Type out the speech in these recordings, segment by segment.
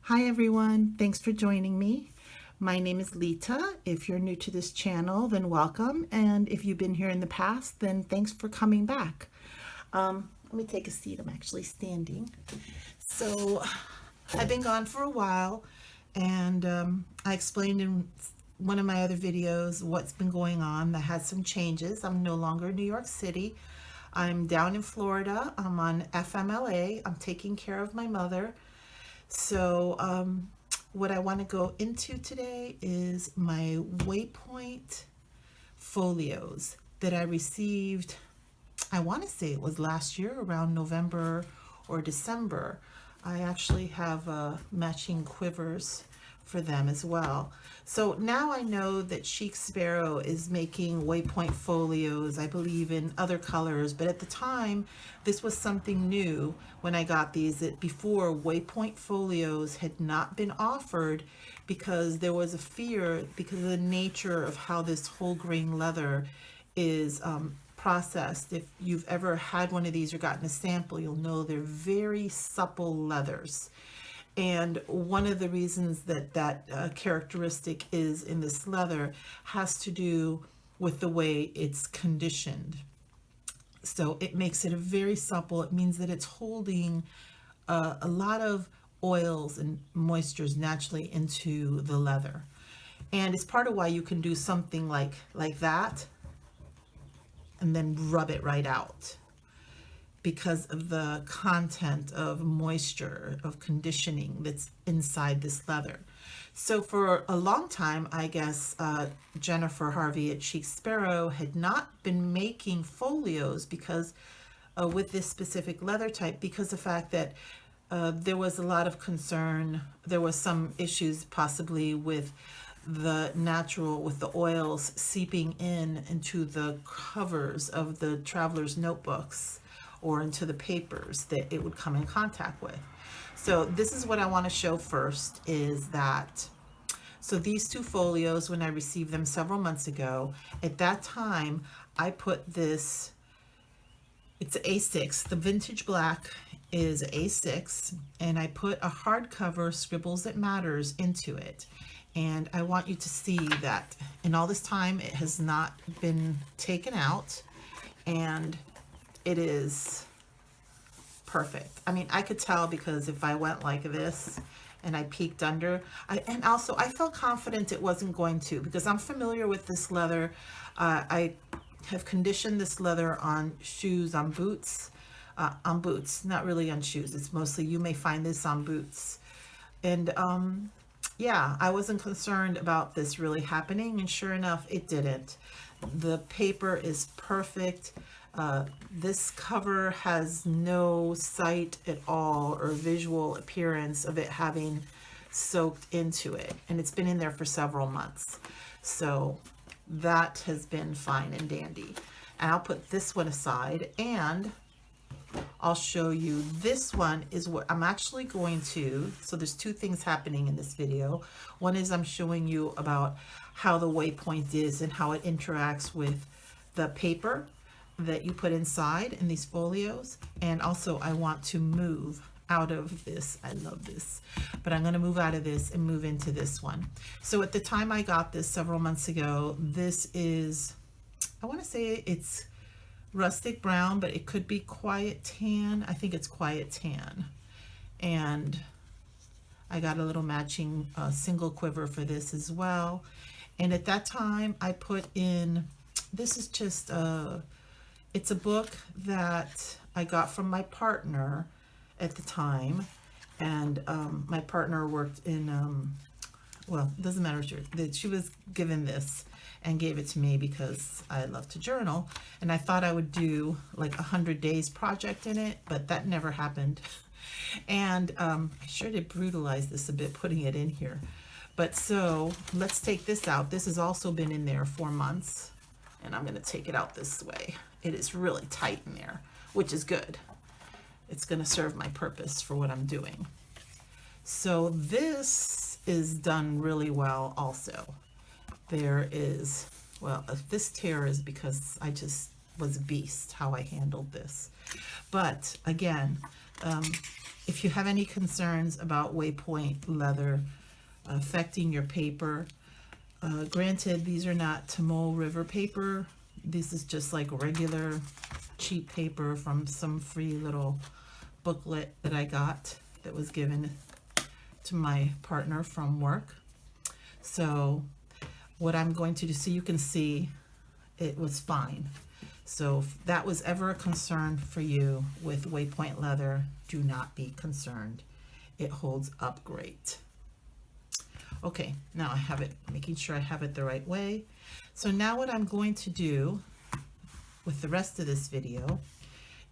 Hi everyone, thanks for joining me. My name is Lita. If you're new to this channel, then welcome. And if you've been here in the past, then thanks for coming back. Let me take a seat. I'm actually standing. So I've been gone for a while, and I explained in one of my other videos what's been going on. That had some changes. I'm no longer in New York City. I'm down in Florida. I'm on FMLA. I'm taking care of my mother. So what I want to go into today is my Waypoint Folios that I received, I want to say it was last year around November or December. I actually have matching quivers for them as well. So now I know that Chic Sparrow is making Waypoint Folios, I believe in other colors, but at the time this was something new when I got these. That before, Waypoint Folios had not been offered because there was a fear, because of the nature of how this whole grain leather is processed. If you've ever had one of these or gotten a sample, you'll know they're very supple leathers. And one of the reasons that characteristic is in this leather has to do with the way it's conditioned. So it makes it a very supple. It means that it's holding a lot of oils and moistures naturally into the leather. And it's part of why you can do something like that and then rub it right out, because of the content of moisture, of conditioning that's inside this leather. So for a long time, I guess Jennifer Harvey at Chic Sparrow had not been making folios because with this specific leather type, because of the fact that there was a lot of concern. There was some issues possibly with the oils seeping into the covers of the traveler's notebooks or into the papers that it would come in contact with. So this is what I want to show first, is that, so these two folios, when I received them several months ago, at that time I put this, it's A6, the vintage black is A6, and I put a hardcover Scribbles That Matters into it. And I want you to see that in all this time it has not been taken out, and it is perfect. I mean, I could tell because if I went like this and I peeked under, and also I felt confident it wasn't going to, because I'm familiar with this leather. I have conditioned this leather on shoes, on boots, not really on shoes. It's mostly, you may find this on boots. And yeah, I wasn't concerned about this really happening, and sure enough, it didn't. The paper is perfect. This cover has no sight at all or visual appearance of it having soaked into it, and it's been in there for several months. So that has been fine and dandy. And I'll put this one aside, and I'll show you, this one is what I'm actually going to, so there's two things happening in this video. One is I'm showing you about how the Waypoint is and how it interacts with the paper that you put inside in these folios. And also I want to move out of this. I love this, but I'm going to move out of this and move into this one. So at the time I got this several months ago, this is, I want to say it's rustic brown, but it could be quiet tan. I think it's quiet tan. And I got a little matching single quiver for this as well. And at that time I put in, this is just it's a book that I got from my partner at the time. And my partner worked in, well, it doesn't matter, that she was given this and gave it to me because I love to journal, and I thought I would do like 100 days project in it, but that never happened. And I sure did brutalize this a bit putting it in here. But so let's take this out. This has also been in there for months, and I'm going to take it out this way. It is really tight in there, which is good. It's going to serve my purpose for what I'm doing. So this is done really well also. There is, well, if this tear is because I just was a beast how I handled this. But again, if you have any concerns about Waypoint leather affecting your paper, granted, these are not Tamil River paper. This is just like regular cheap paper from some free little booklet that I got that was given to my partner from work. So what I'm going to do, so you can see it was fine. So if that was ever a concern for you with Waypoint leather, do not be concerned. It holds up great. Okay, now I have it, making sure I have it the right way. So now what I'm going to do with the rest of this video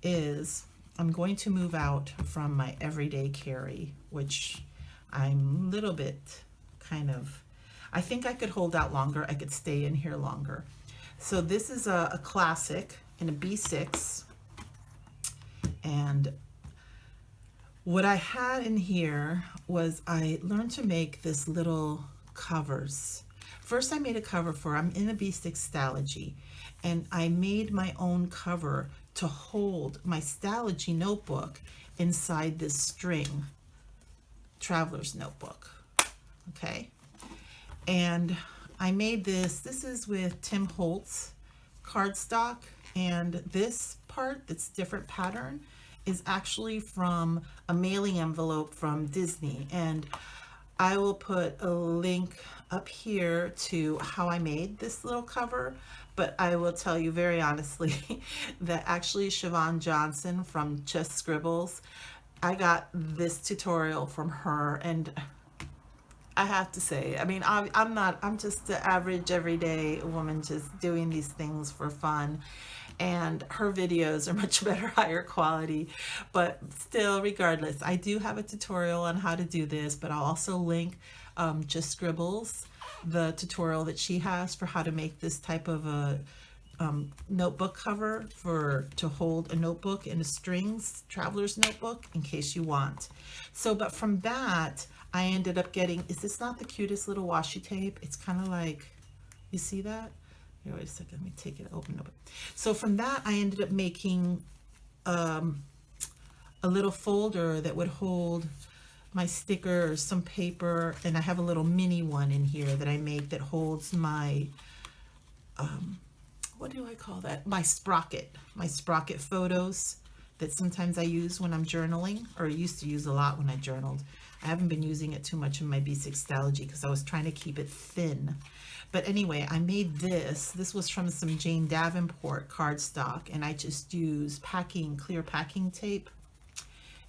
is I'm going to move out from my everyday carry, which I'm a little bit kind of, I think I could hold out longer. I could stay in here longer. So this is a classic in a B6, and what I had in here was I learned to make this little covers. First I made a cover for, I'm in a B6 Stalogy, and I made my own cover to hold my Stalogy notebook inside this string traveler's notebook. Okay, and I made this is with Tim Holtz cardstock, and this part that's different pattern is actually from a mailing envelope from Disney, and I will put a link up here to how I made this little cover. But I will tell you very honestly that actually Siobhan Johnson from Just Scribbles, I got this tutorial from her, and I have to say, I mean, I'm just the average everyday woman just doing these things for fun, and her videos are much better, higher quality. But still, regardless, I do have a tutorial on how to do this, but I'll also link Just Scribbles, the tutorial that she has for how to make this type of a notebook cover to hold a notebook in a strings traveler's notebook in case you want. So, but from that, I ended up getting, is this not the cutest little washi tape? It's kind of like, you see that? Here, wait a second, let me take it, open it. So from that, I ended up making a little folder that would hold my stickers, some paper, and I have a little mini one in here that I make that holds my, what do I call that? My sprocket photos that sometimes I use when I'm journaling, or used to use a lot when I journaled. I haven't been using it too much in my B6 Stalogy because I was trying to keep it thin. But anyway, I made this. This was from some Jane Davenport cardstock, and I just used clear packing tape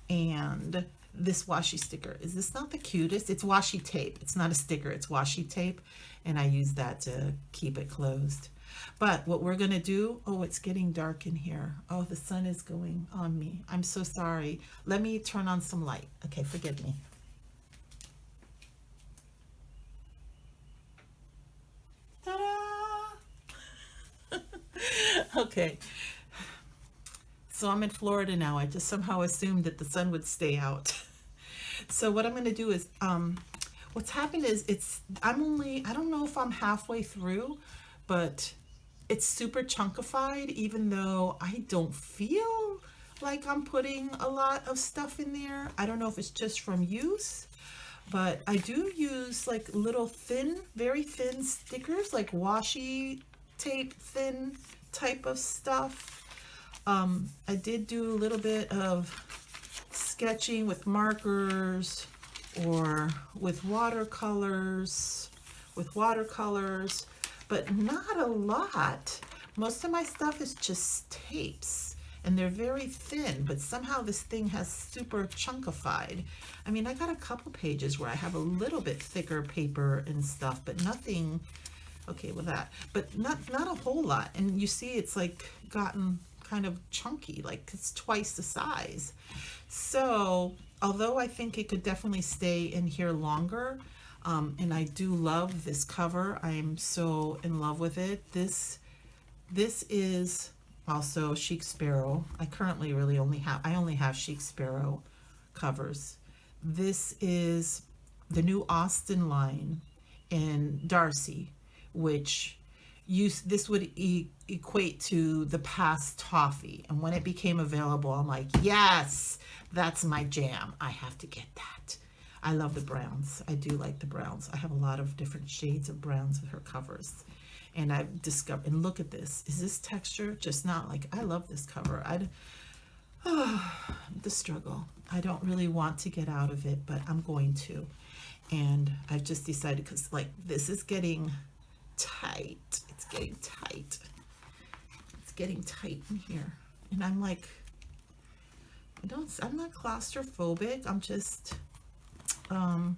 and this washi sticker. Is this not the cutest? It's washi tape. It's not a sticker, it's washi tape. And I use that to keep it closed. But what we're gonna do, oh, it's getting dark in here. Oh, the sun is going on me. I'm so sorry. Let me turn on some light. Okay, forgive me. Ta-da! Okay. So I'm in Florida now. I just somehow assumed that the sun would stay out. So what I'm going to do is, what's happened is I don't know if I'm halfway through, but it's super chunkified, even though I don't feel like I'm putting a lot of stuff in there. I don't know if it's just from use, but I do use like little thin, very thin stickers, like washi tape thin type of stuff. I did do a little bit of sketching with markers or with watercolors, but not a lot. Most of my stuff is just tapes, and they're very thin, but somehow this thing has super chunkified. I mean, I got a couple pages where I have a little bit thicker paper and stuff, but nothing, okay with that, but not a whole lot. And you see it's like gotten kind of chunky, like it's twice the size. So although I think it could definitely stay in here longer, and I do love this cover, I am so in love with it. This is also Chic Sparrow. I currently only have Chic Sparrow covers. This is the new Austin line in Darcy, which this would equate to the past toffee. And when it became available, I'm like, yes, That's my jam. I have to get that. I love the browns. I do like the browns. I have a lot of different shades of browns with her covers. And I've discovered, and look at this. Is this texture just not like, I love this cover. The struggle. I don't really want to get out of it, but I'm going to. And I've just decided, because like this is getting tight. It's getting tight. It's getting tight in here. And I'm like, I'm not claustrophobic. I'm just, I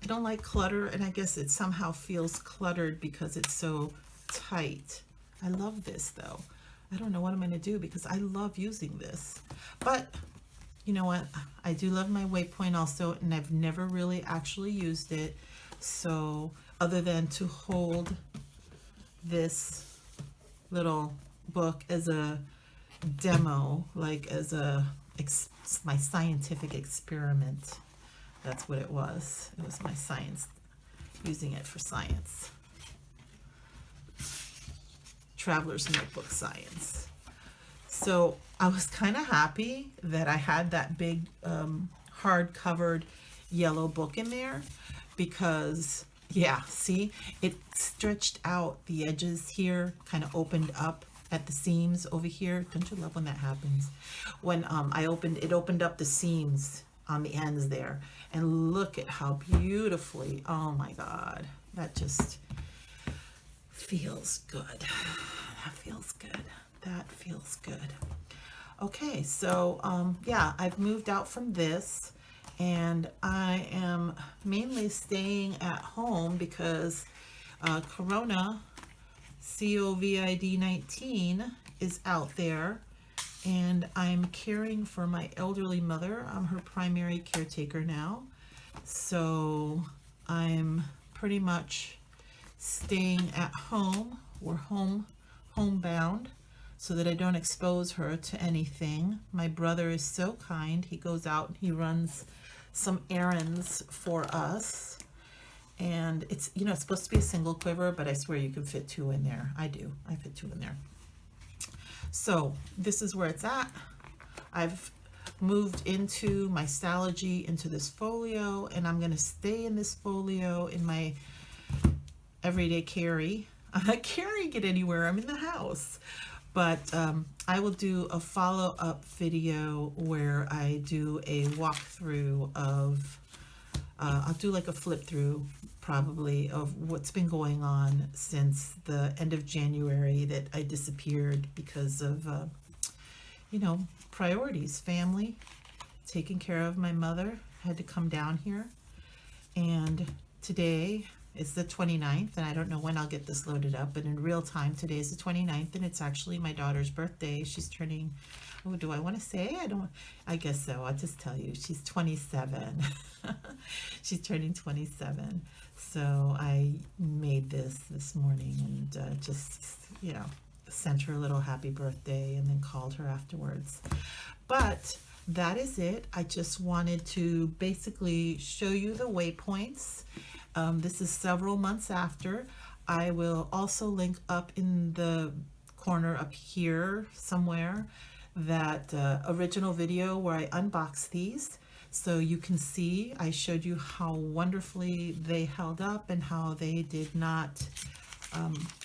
don't like clutter, and I guess it somehow feels cluttered because it's so tight. I love this though. I don't know what I'm going to do because I love using this. But you know what? I do love my Waypoint also, and I've never really actually used it. So other than to hold this little book as a demo, like as my scientific experiment. That's what it was. It was my science, using it for science. Traveler's Notebook science. So I was kind of happy that I had that big hard-covered yellow book in there, because yeah, see, it stretched out the edges here, kind of opened up at the seams over here. Don't you love when that happens? When it opened up the seams on the ends there, and look at how beautifully, oh my God, that just feels good. That feels good. That feels good. Okay, so yeah, I've moved out from this, and I am mainly staying at home because Corona, COVID-19 is out there, and I'm caring for my elderly mother. I'm her primary caretaker now, so I'm pretty much staying at home. We're homebound, so that I don't expose her to anything. My brother is so kind. He goes out and he runs some errands for us. And it's, you know, it's supposed to be a single quiver, but I swear you can fit 2 in there. I do. I fit 2 in there. So this is where it's at. I've moved into my Stalogy, into this folio, and I'm going to stay in this folio in my everyday carry. I'm not carrying it anywhere. I'm in the house. But I will do a follow-up video where I do a walkthrough of, I'll do like a flip through probably of what's been going on since the end of January that I disappeared because of, you know, priorities, family, taking care of my mother. Had to come down here. And today is the 29th, and I don't know when I'll get this loaded up, but in real time, today is the 29th, and it's actually my daughter's birthday. She's turning, oh, do I want to say? I guess so. I'll just tell you. She's 27. She's turning 27. So I made this morning and just, you know, sent her a little happy birthday and then called her afterwards. But that is it. I just wanted to basically show you the waypoints. This is several months after. I will also link up in the corner up here somewhere that original video where I unboxed these, so you can see I showed you how wonderfully they held up and how they did not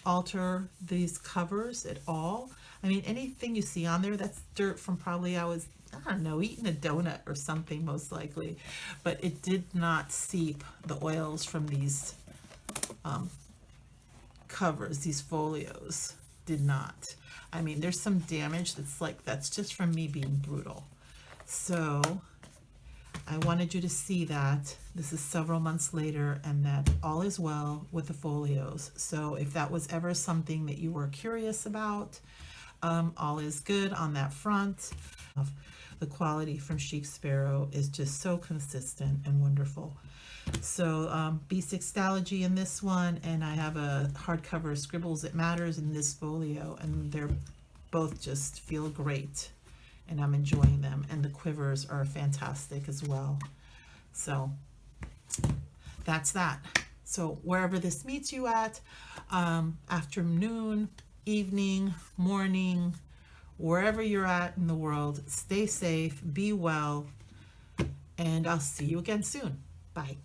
alter these covers at all. I mean, anything you see on there, that's dirt from probably, I don't know, eating a donut or something most likely, but it did not seep the oils from these covers, these folios did not. I mean, there's some damage that's just from me being brutal. So I wanted you to see that this is several months later and that all is well with the folios. So if that was ever something that you were curious about, all is good on that front. The quality from Chic Sparrow is just so consistent and wonderful. So B6 Stalogy in this one, and I have a hardcover Scribbles It Matters in this folio, and they're both just feel great, and I'm enjoying them, and the quivers are fantastic as well. So that's that. So wherever this meets you at, afternoon, evening, morning, wherever you're at in the world. Stay safe, be well, and I'll see you again soon. Bye.